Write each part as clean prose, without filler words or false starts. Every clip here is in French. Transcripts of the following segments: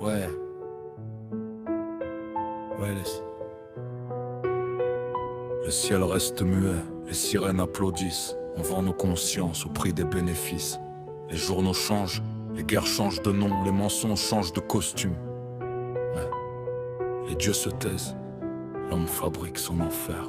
Ouais. Ouais, le ciel reste muet, les sirènes applaudissent. On vend nos consciences au prix des bénéfices. Les journaux changent, les guerres changent de nom, les mensonges changent de costume. Ouais. Les dieux se taisent, l'homme fabrique son enfer.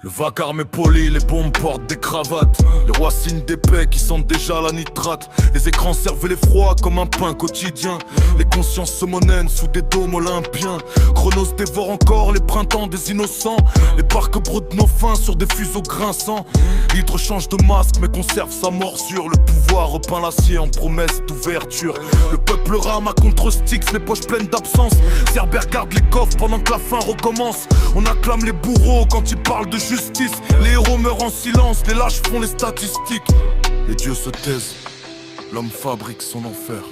Le vacarme est poli, les bombes portent des cravates. Les rois signent des paix qui sentent déjà la nitrate. Les écrans servent l'effroi comme un pain quotidien. Les consciences se monnaient sous des dômes olympiens. Chronos dévore encore les printemps des innocents. Les barques brodent nos fins sur des fuseaux grinçants. L'hydre change de masque mais conserve sa morsure. Le pouvoir repeint l'acier en promesse d'ouverture. Le peuple rame à contre-Styx, les poches pleines d'absence. Cerbère garde les coffres pendant que la fin recommence. On acclame les bourreaux quand ils parlent de justice. Les héros meurent en silence, les lâches font les statistiques. Les dieux se taisent, l'homme fabrique son enfer.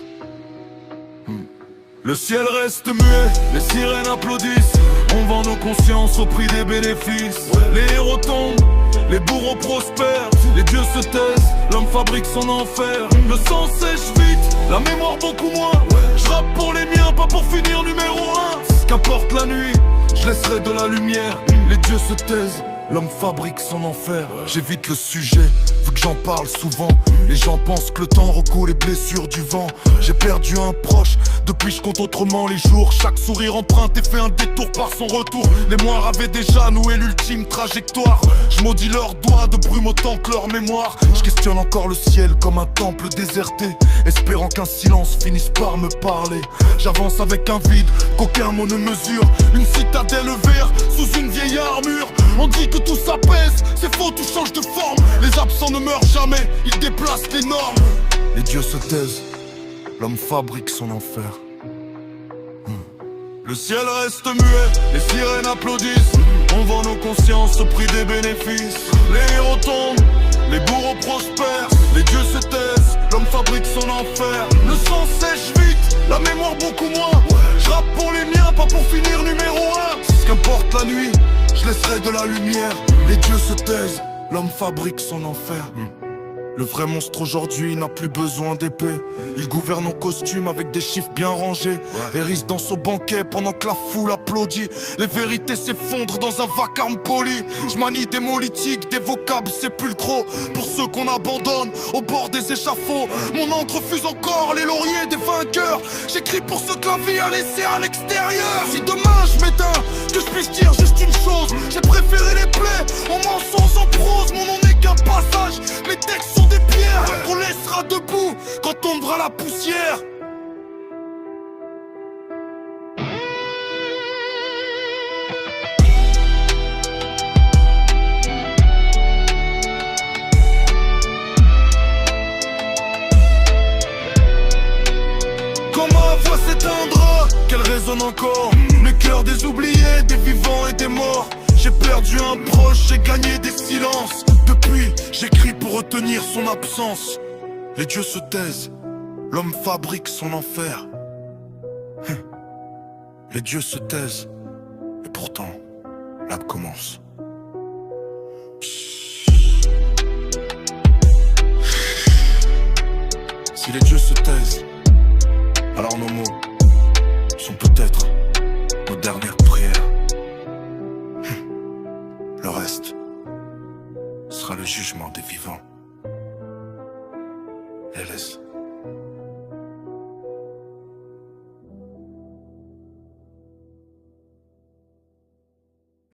Le ciel reste muet, les sirènes applaudissent. On vend nos consciences au prix des bénéfices. Les héros tombent, les bourreaux prospèrent. Les dieux se taisent, l'homme fabrique son enfer. Le sang sèche vite, la mémoire beaucoup moins. Je rappe pour les miens, pas pour finir numéro 1. Qu'importe la nuit, je laisserai de la lumière. Les dieux se taisent, l'homme fabrique son enfer. J'évite le sujet, vu que j'en parle souvent. Les gens pensent que le temps recoule les blessures du vent. J'ai perdu un proche, depuis je compte autrement les jours. Chaque sourire emprunté fait un détour par son retour. Les moires avaient déjà noué l'ultime trajectoire. Je maudis leurs doigts de brume autant que leur mémoire. Je questionne encore le ciel comme un temple déserté, espérant qu'un silence finisse par me parler. J'avance avec un vide qu'aucun mot ne mesure. Une citadelle verte sous une vieille armure. On dit que tout s'apaise, c'est faux, tout change de forme. Les absents ne meurent jamais, ils déplacent les normes. Les dieux se taisent, l'homme fabrique son enfer. Le ciel reste muet, les sirènes applaudissent. On vend nos consciences au prix des bénéfices. Les héros tombent, les bourreaux prospèrent. Les dieux se taisent, l'homme fabrique son enfer. Le sang sèche vite, la mémoire beaucoup moins. Je rappe pour les miens, pas pour finir numéro 1. Qu'importe la nuit, je laisserai de la lumière. Les dieux se taisent, l'homme fabrique son enfer. Le vrai monstre aujourd'hui n'a plus besoin d'épée. Il gouverne en costume avec des chiffres bien rangés. Hérisse dans son banquet pendant que la foule applaudit. Les vérités s'effondrent dans un vacarme poli. Je manie des mots lithiques, des vocables sépulcraux. Pour ceux qu'on abandonne au bord des échafauds. Mon encre fuse encore les lauriers des vainqueurs. J'écris pour ceux que la vie a laissé à l'extérieur. Si demain je m'éteins, que je puisse dire juste une chose. J'ai préféré les plaies en mensonges en prose. Mon nom n'est qu'un passage, mes textes sont des pierres qu'on laissera debout quand tombera la poussière. Quand ma voix s'éteindra, qu'elle résonne encore. Les cœurs des oubliés, des vivants et des morts. J'ai perdu un proche, j'ai gagné des silences. Depuis, j'écris pour retenir son absence. Les dieux se taisent, l'homme fabrique son enfer. Les dieux se taisent, et pourtant, l'âme commence. Si les dieux se taisent, alors nos mots sont peut-être nos dernières prières. Le reste sera le jugement des vivants. Et laisse.